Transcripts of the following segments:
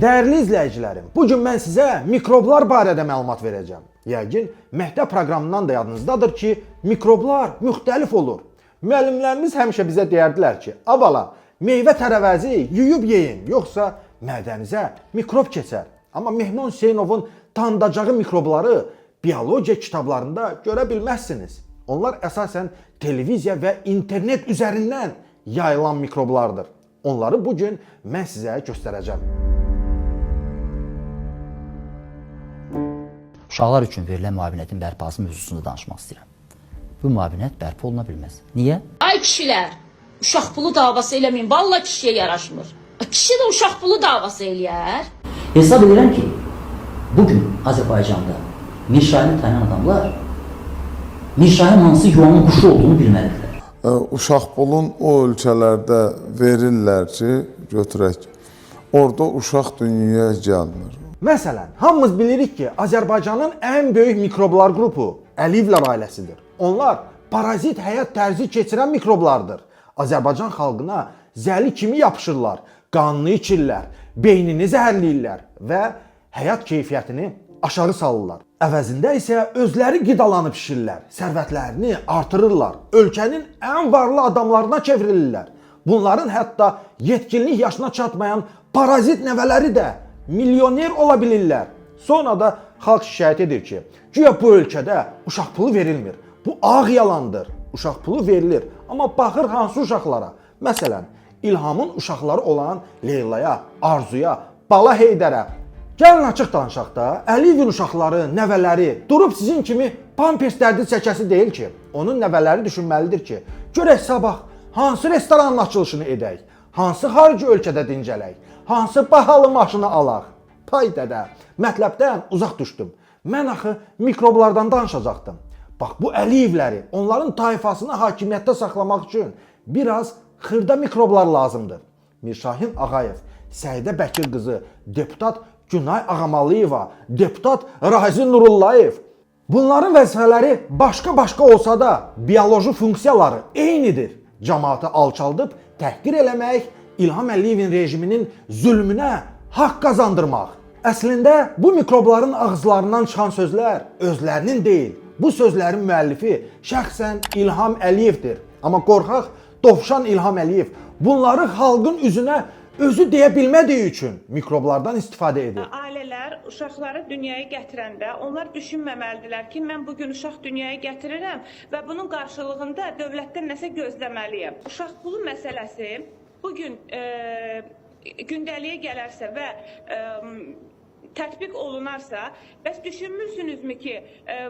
Dəyərli izləyicilərim, bugün mən sizə mikroblar barədə məlumat verəcəm. Yəqin məktəb proqramından da yadınızdadır ki, mikroblar müxtəlif olur. Müəllimlərimiz həmişə bizə deyərdilər ki, abala, meyvə tərəvəzi yuyub yeyin, yoxsa mədənizə mikrob keçər. Amma Mehman Hüseynovun tanıdacağı mikrobları biologiya kitablarında görə bilməzsiniz. Onlar əsasən televiziya və internet üzərindən yayılan mikroblardır. Onları bugün mən sizə göstərəcəm. Uşaqlar üçün verilən müavinətin bərpası mövzusunda danışmaq istəyirəm. Bu müavinət bərpa oluna bilməz. Niyə? Ay kişilər, uşaq pulu davası eləməyin, vallahi kişiyə yaraşmır. Kişi də uşaq pulu davası eləyər. Hesab edirəm ki, bugün Azərbaycanda Mirşahini tanıyan adamlar Mirşahın hansı yuvanın quşu olduğunu bilməlidirlər. Uşaq pulun o ölkələrdə verirlər ki, götürək, orada uşaq dünyaya gəlmir. Məsələn, hamımız bilirik ki, Azərbaycanın ən böyük mikroblar qrupu Əliyevlər ailəsidir. Onlar parazit həyat tərzi keçirən mikroblardır. Azərbaycan xalqına zəli kimi yapışırlar, qanını içirlər, beynini zəhərləyirlər və həyat keyfiyyətini aşağı salırlar. Əvəzində isə özləri qidalanıb pişirirlər, sərvətlərini artırırlar, ölkənin ən varlı adamlarına çevrilirlər. Bunların hətta yetkinlik yaşına çatmayan parazit nəvələri də milyoner ola bilirlər. Sonra da xalq şikayət edir ki, güya bu ölkədə uşaq pulu verilmir. Bu ağ yalandır. Uşaq pulu verilir. Amma baxır hansı uşaqlara? Məsələn, İlhamın uşaqları olan Leylaya, Arzuya, Bala Heydərə. Gəlin açıq danışaq da, Əliyevin uşaqları, nəvələri durub sizin kimi pampers dərdi çəkəsi deyil ki, onun nəvələri düşünməlidir ki, görək sabah hansı restoranın açılışını edək, hansı xarici ölkədə dincələk, hansı bahalı maşını alaq. Pay dədə, mətləbdən uzaq düşdüm. Mən axı mikroblardan danışacaqdım. Bax, bu Əliyevləri, onların tayfasını hakimiyyətdə saxlamaq üçün biraz xırda mikroblar lazımdır. Mirşahin Ağayev, Səidə Bəkir qızı, deputat Günay Ağamalıyeva, deputat Razi Nurullayev. Bunların vəzifələri başqa olsa da bioloji funksiyaları eynidir. Cəmaatı alçaldıb təhqir eləmək, İlham Əliyevin rejiminin zülmünə haqq qazandırmaq. Əslində bu mikrobların ağızlarından çıxan sözlər özlərinin deyil. Bu sözlərin müəllifi şəxsən İlham Əliyevdir. Amma qorxaq Dovşan İlham Əliyev bunları xalqın üzünə özü deyə bilmədiyi üçün mikroblardan istifadə edir. Ailələr uşaqları dünyaya gətirəndə onlar düşünməməlidirlər ki, mən bugün uşaq dünyaya gətirirəm və bunun qarşılığında dövlətdən nəsə gözləməliyəm. Uşaq pulu məsələsi bugün gündəliyə gələrsə və tətbiq olunarsa, bəs düşünmürsünüzmü ki,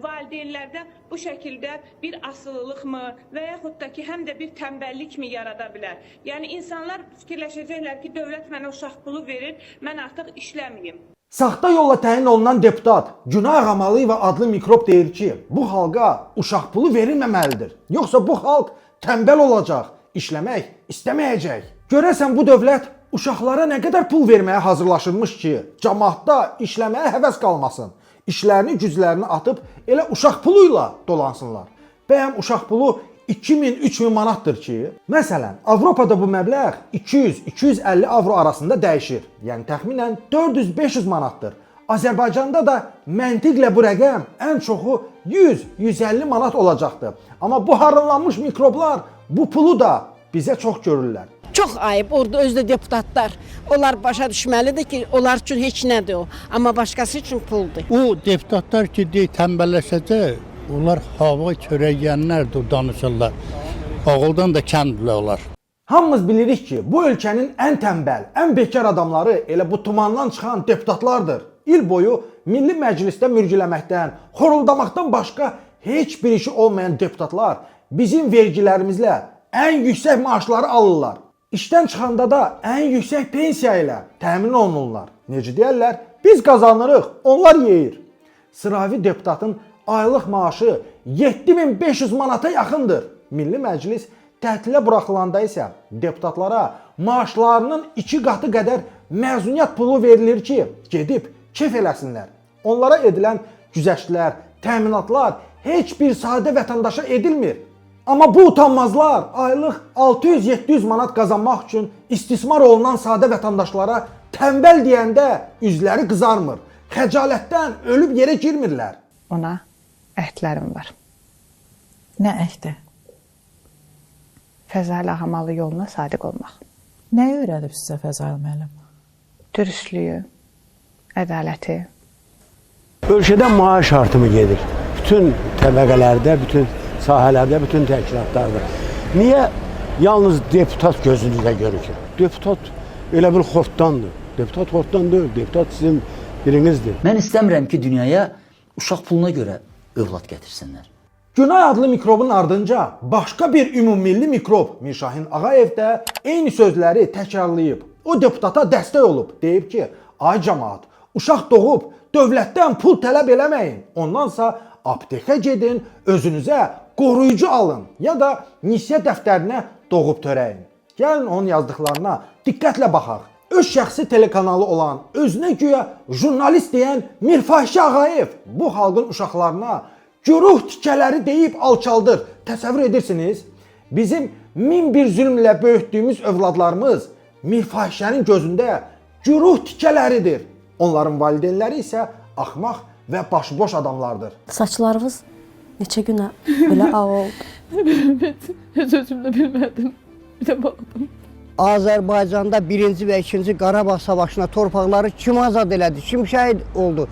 valideynlərdə bu şəkildə bir asılılıqmı və yaxud da ki, həm də bir tənbəllikmi yarada bilər? Yəni, insanlar fikirləşəcəklər ki, dövlət mənə uşaq pulu verir, mən artıq işləməyim. Saxta yolla təyin olunan deputat Günay Ağamalıyeva adlı mikrob deyir ki, bu xalqa uşaq pulu verilməməlidir. Yoxsa bu xalq tənbəl olacaq, işləmək istəməyəcək. Görəsən bu dövlət uşaqlara nə qədər pul verməyə hazırlaşırmış ki, cəmaatda işləməyə həvəs qalmasın. İşlərini, güclərini atıb elə uşaq puluyla dolansınlar. Bəyəm uşaq pulu 2000-3000 manatdır ki, məsələn, Avropada bu məbləğ 200-250 avro arasında dəyişir. Yəni təxminən 400-500 manatdır. Azərbaycanda da məntiqlə bu rəqəm ən çoxu 100-150 manat olacaqdır. Amma bu harınlanmış mikroblar bu pulu da bizə çox görürlər. Çox ayıb, orada özdə deputatlar. Onlar başa düşməlidir ki, onlar üçün heç nədir o. Amma başqası üçün puldur. O deputatlar ki, tənbəlləşəcək, onlar hava çörəyənlərdir, danışırlar. Ağıldan da kəndlə olar. Hamımız bilirik ki, bu ölkənin ən tənbəl, ən bekar adamları elə bu tumandan çıxan deputatlardır. İl boyu Milli Məclisdə mürgüləməkdən, xoruldamaqdan başqa heç bir işi olmayan deputatlar bizim vergilərimizlə ən yüksək maaşları alırlar. İşdən çıxanda da ən yüksək pensiya ilə təmin olunurlar. Necə deyərlər? Biz qazanırıq, onlar yeyir. Sıravi deputatın aylıq maaşı 7500 manata yaxındır. Milli Məclis tətilə buraxılanda isə deputatlara maaşlarının 2 qatı qədər məzuniyyət pulu verilir ki, gedib kef eləsinlər. Onlara edilən güzəştlər, təminatlar heç bir sadə vətəndaşa edilmir. Amma bu utanmazlar aylıq 600-700 manat qazanmaq üçün istismar olunan sadə vətəndaşlara Tənbəl deyəndə üzləri qızarmır. Xəcalətdən ölüb yerə girmirlər. Ona əhdlərim var. Nə əhdi? Fəzail Ağamalı yoluna sadiq olmaq. Nəyi öyrədib sizə Fəzail müəllim? Dürüstlüyü, ədaləti. Ölkədə maaş artımı gedir. Bütün təbəqələrdə, bütün sahələrdə, bütün təşkilatlarda. Niyə yalnız deputat gözünüzdə görükür? Deputat elə bir xortdandır. Deputat xortdan deyil, deputat sizin birinizdir. Mən istəmirəm ki, dünyaya uşaq puluna görə övlad gətirsinlər. Günay adlı mikrobun ardınca başqa bir ümummilli mikrob Mirşahin Ağayev də eyni sözləri təkrarlayıb. O deputata dəstək olub. Deyib ki, ay cəmaat, uşaq doğub dövlətdən pul tələb eləməyin. Ondansa aptekə gedin, özünüzə qoruyucu alın ya da nisiyə dəftərinə doğub törəyin. Gəlin onun yazdıqlarına diqqətlə baxaq. Öz şəxsi telekanalı olan, özünə güya jurnalist deyən Mirfahişə Ağayev bu xalqın uşaqlarına güruh tikələri deyib alçaldır. Təsəvvür edirsiniz? Bizim min bir zülmlə böyütdüyümüz övladlarımız Mirfahişənin gözündə güruh tikələridir. Onların valideynləri isə axmaq və başboş adamlardır. Saçlarınız neçə günə belə ağ oldu? Heç özümdə bilmədim. Bir də baxdım. Azərbaycanda 1-ci və 2-ci Qarabağ savaşına torpaqları kim azad elədi? Kim şəhid oldu?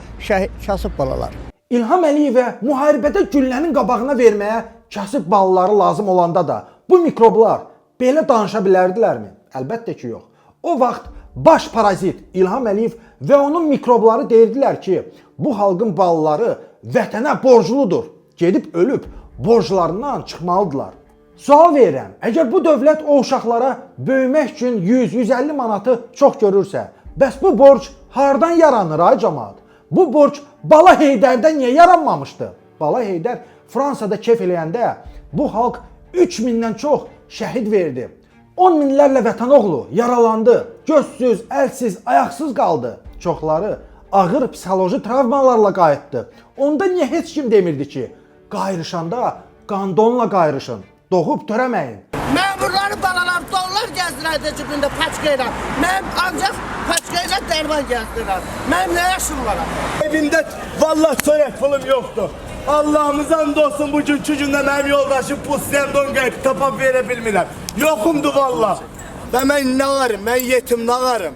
Kasıb balalar. İlham Əliyevə müharibədə güllənin qabağına verməyə kasıb balaları lazım olanda da bu mikroblar belə danışa bilərdilərmi? Əlbəttə ki, yox. O vaxt baş parazit İlham Əliyev və onun mikrobları deyirdilər ki, bu xalqın balaları vətənə borcludur. Gedib ölüb borclarından çıxmalıdırlar. Sual verirəm, əgər bu dövlət o uşaqlara böyümək üçün 100-150 manatı çox görürsə, bəs bu borc hardan yaranır ay cəmaat? Bu borc Bala Heydərdə niyə yaranmamışdı? Bala Heydər Fransada kef eləyəndə bu xalq 3000-dən çox şəhid verdi. 10 minlərlə vətən oğlu yaralandı, gözsüz, əlsiz, ayaqsız qaldı. Çoxları ağır psixoloji travmalarla qayıtdı. Onda niyə heç kim demirdi ki, qayrışanda qandonla qayrışın, doğub törəməyin. Məmurları balalar dollar gəzdirərdi cibində paçka ilə. Mən ancaq paçka ilə dərman gəzdirərəm. Mənim nə yaşım var? Evimdə vallahi çörək pulum yoxdur. Allah'ımıza andolsun bugünkü gündə mənim yoldaşım pusiyan don qayıp tapa verə bilmirəm. Yoxumdur vallahi. Və mən nə varım, mən yetim nə varım.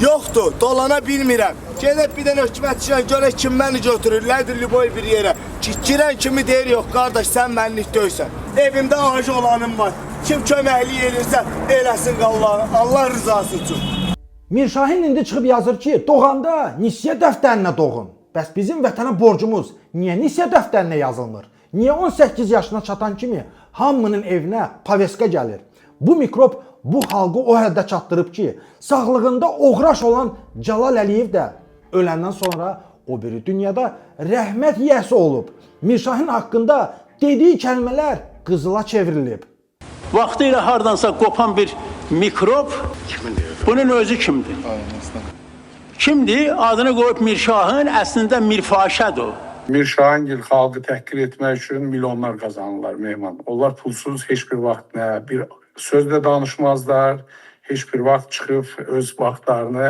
Yoxdur, dolana bilmirəm. Gedib bir dənə hökumətçilə görək kim məni götürürlərdir Liboy bir yerə. Girən kimi deyir, yox qardaş sən mənlik döysən. Evimdə ağacı olanım var. Kim köməklik edirsə eləsin Allah rızası üçün. Mirşahin indi çıxıb yazır ki, doğanda nisiyə dəftərinə doğun. Bəs bizim vətənə borcumuz niyə nisiyə dəftərinə yazılmır? Niyə 18 yaşına çatan kimi hamının evinə paveska gəlir? Bu mikrob bu xalqı o həddə çatdırıb ki, sağlığında oğraş olan Cəlal Əliyev də öləndən sonra o biri dünyada rəhmət yiyəsi olub. Mirşahin haqqında dediyi kəlmələr qızıla çevrilib. Vaxtilə hardansa qopan bir mikrob, bunun özü kimdir? Kimdir? Adını qoyub Mirşahin, əslində Mirfahişədir o. Mirşahingil xalqı təhqir etmək üçün milyonlar qazanırlar Mehman. Onlar pulsuz heç bir vaxt bir sözlə danışmazlar, heç bir vaxt çıxıb öz vaxtlarını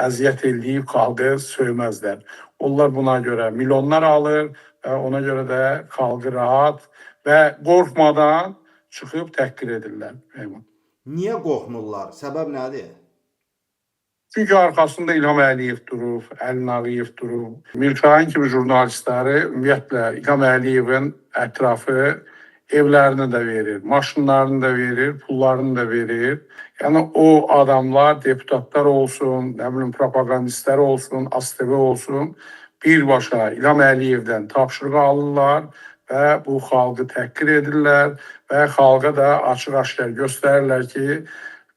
əziyyət eləyib xalqı söyməzlər. Onlar buna görə milyonlar alır və ona görə də xalqı rahat və qorxmadan çıxıb təhqir edirlər Mehman. Niyə qorxmurlar? Səbəb nədir? Çünki arxasında İlham Əliyev durub, Əli Nağıyev durub. Mirşahin kimi jurnalistləri ümumiyyətlə İlham Əliyevin ətrafı evlərini də verir, maşınlarını da verir, pullarını da verir. Yəni o adamlar, deputatlar olsun, nə bilim propagandistlər olsun, ASTV olsun, birbaşa İlham Əliyevdən tapşırıq alırlar və bu xalqı təhqir edirlər və xalqa da açıq-aşkar göstərirlər ki,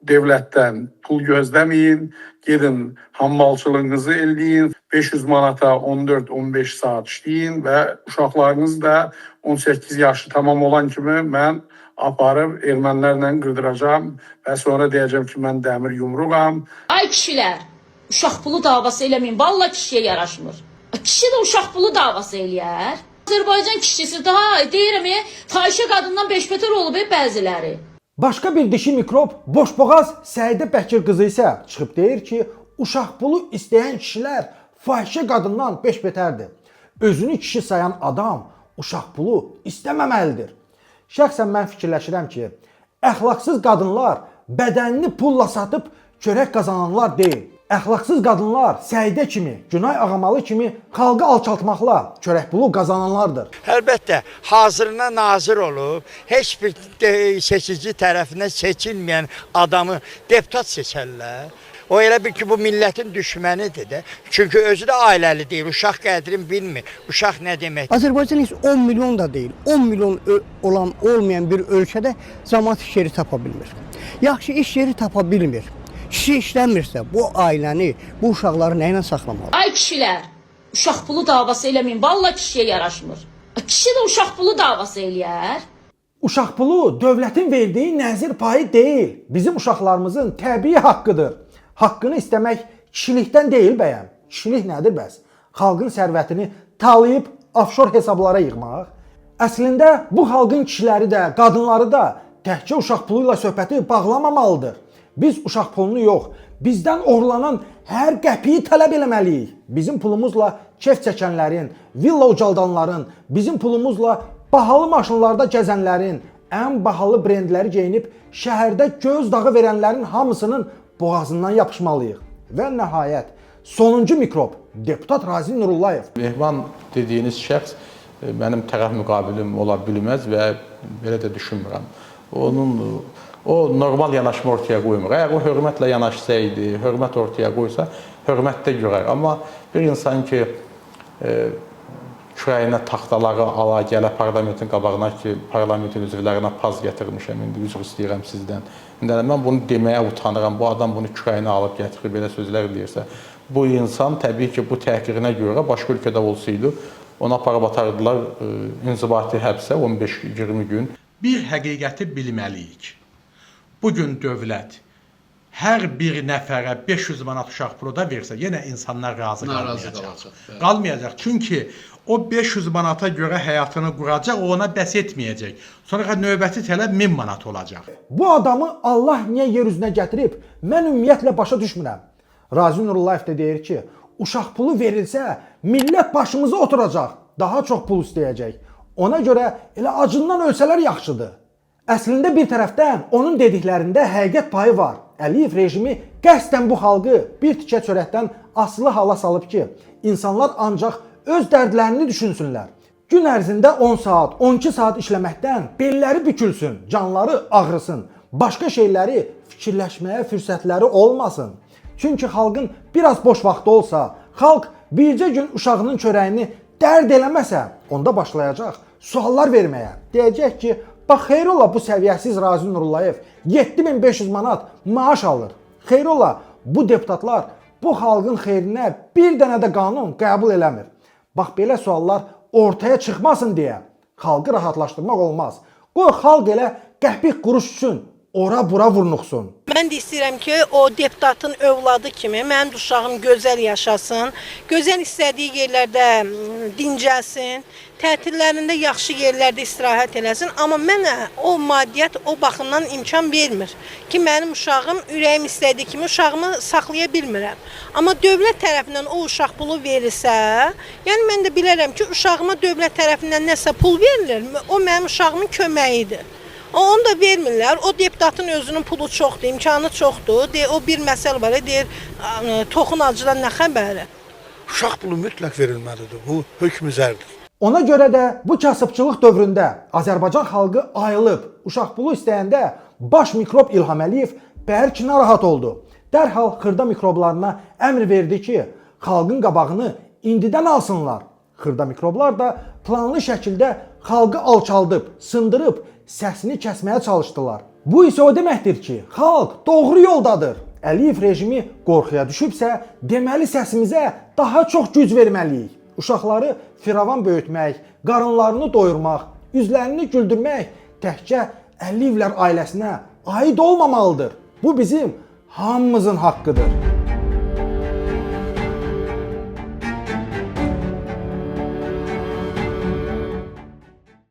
devlətdən pul gözləməyin, gedin hammalçılığınızı eləyin, 500 manata 14-15 saat işləyin və uşaqlarınız da 18 yaşı tamam olan kimi mən aparıb ermənilərlə qırdıracağım və sonra deyəcəm ki, mən dəmir yumruğam. Ay kişilər, uşaq pulu davası eləməyin, vallahi kişiyə yaraşmır. Kişi də uşaq pulu davası eləyər. Azərbaycan kişisi daha deyirəm, fahişə qadından beşbeter olub bəziləri. Başqa bir dişi mikrob boşboğaz Səidə Bəkir qızı isə çıxıb deyir ki, uşaq pulu istəyən kişilər fahişə qadından beş betərdir. Özünü kişi sayan adam uşaq pulu istəməməlidir. Şəxsən mən fikirləşirəm ki, əxlaqsız qadınlar bədənini pulla satıb çörək qazananlar deyil. Əxlaqsız qadınlar Səidə kimi, Günay Ağamalı kimi xalqı alçaltmaqla çörək pulu qazananlardır. Əlbəttə, hazırına nazir olub, heç bir seçici tərəfindən seçilməyən adamı deputat seçərlər. O elə bil ki, bu millətin düşmənidir də. Çünki özü də ailəli deyil, uşaq qədrini bilmir. Uşaq nə demək? Azərbaycan heç 10 milyon da deyil. 10 milyon olmayan bir ölkədə cəmaət iş yeri tapa bilmir. Yaxşı iş yeri tapa bilmir. Kişi işləmirsə, bu ailəni, bu uşaqları nə ilə saxlamalı? Ay kişilər, uşaq pulu davası eləməyin, vallahi kişiyə yaraşmır. Kişi də uşaq pulu davası eləyər. Uşaq pulu dövlətin verdiyi nəzir payı deyil, bizim uşaqlarımızın təbii haqqıdır. Haqqını istəmək kişilikdən deyil bəyəm. Kişilik nədir bəs? Xalqın sərvətini talayıb offshore hesablara yığmaq. Əslində bu xalqın kişiləri də, qadınları da təkcə uşaq pulu ilə söhbəti bağlamamalıdır. Biz uşaq pulunu yox, bizdən oğurlanan hər qəpiyi tələb eləməliyik. Bizim pulumuzla kef çəkənlərin, villa ucaldanların, bizim pulumuzla bahalı maşınlarda gəzənlərin, ən bahalı brendləri geyinib şəhərdə göz dağı verənlərin hamısının boğazından yapışmalıyıq. Və nəhayət, sonuncu mikrob, deputat Razi Nurullayev. Mehman dediyiniz şəxs mənim tərəf müqabilim ola bilməz və belə də düşünmürəm. O normal yanaşma ortaya qoymur. Əgər o hörmətlə yanaşsaydı, hörmət ortaya qoysa, hörmətdə görər. Amma bir insan ki, kürəyinə taxtaları ala, gələ parlamentin qabağına ki, parlamentin üzvlərinə paz gətirmişəm, indi üzr istəyirəm sizdən. Mən bunu deməyə utanıram, bu adam bunu kürəyinə alıb gətirir, belə sözlər deyirsə. Bu insan təbii ki, bu təhqirinə görə başqa ölkədə olsaydı, ona aparıb atardılar inzibati həbsə 15-20 gün. Bir həqiqəti bilməliyik. Bugün dövlət hər bir nəfərə 500 manat uşaq pulu da versə, yenə insanlar razı qalmayacaq. Qalmayacaq, çünki o 500 manata görə həyatını quracaq, o ona bəs etməyəcək. Sonra növbəti tələb 1000 manat olacaq. Bu adamı Allah niyə yer üzünə gətirib, mən ümumiyyətlə başa düşmürəm. Razi Nurullayev də deyir ki, uşaq pulu verilsə, millət başımıza oturacaq, daha çox pul istəyəcək. Ona görə elə acından ölsələr yaxşıdır. Əslində bir tərəfdən onun dediklərində həqiqət payı var. Əliyev rejimi qəsdən bu xalqı bir tikə çörəkdən asılı hala salıb ki, insanlar ancaq öz dərdlərini düşünsünlər. Gün ərzində 10 saat, 12 saat işləməkdən belləri bükülsün, canları ağrısın, başqa şeyləri fikirləşməyə fürsətləri olmasın. Çünki xalqın biraz boş vaxtı olsa, xalq bircə gün uşağının çörəyini dərd eləməsə, onda başlayacaq suallar verməyə. Deyəcək ki, bax, xeyr ola bu səviyyəsiz Razi Nurullayev 7500 manat maaş alır. Xeyr ola bu deputatlar bu xalqın xeyrinə bir dənə də qanun qəbul eləmir. Bax, belə suallar ortaya çıxmasın deyə xalqı rahatlaşdırmaq olmaz. Qoy xalq elə qəpik quruş üçün ora-bura vurnuxsun. Mən də istəyirəm ki, o deputatın övladı kimi mənim uşağım gözəl yaşasın, gözəl istədiyi yerlərdə dincəlsin, tətillərində yaxşı yerlərdə istirahət eləsin. Amma mənə o maddiyyat o baxımdan imkan vermir ki, mənim uşağım ürəyim istədiyi kimi uşağımı saxlaya bilmirəm. Amma dövlət tərəfindən o uşaq pulu verilsə, yəni mən də bilərəm ki, uşağıma dövlət tərəfindən nəsə pul verilir, o mənim uşağımın köməyidir. Onu da vermirlər. O deputatın özünün pulu çoxdur, imkanı çoxdur. O bir məsələ var, deyir, toxun acıdan nə xəbəri? Uşaq pulu mütləq verilməlidir. Bu hökm üzərdir. Ona görə də bu kasıbçılıq dövründə Azərbaycan xalqı ayılıb, uşaq pulu istəyəndə baş mikrob İlham Əliyev bəlkə narahat oldu. Dərhal xırda mikroblarına əmr verdi ki, xalqın qabağını indidən alsınlar. Xırda mikroblar da planlı şəkildə xalqı alçaldıb, sındırıb, səsini kəsməyə çalışdılar. Bu isə o deməkdir ki, xalq doğru yoldadır. Əliyev rejimi qorxuya düşübsə, deməli səsimizə daha çox güc verməliyik. Uşaqları firavan böyütmək, qarınlarını doyurmaq, üzlərini güldürmək təkcə Əliyevlər ailəsinə aid olmamalıdır. Bu bizim hamımızın haqqıdır.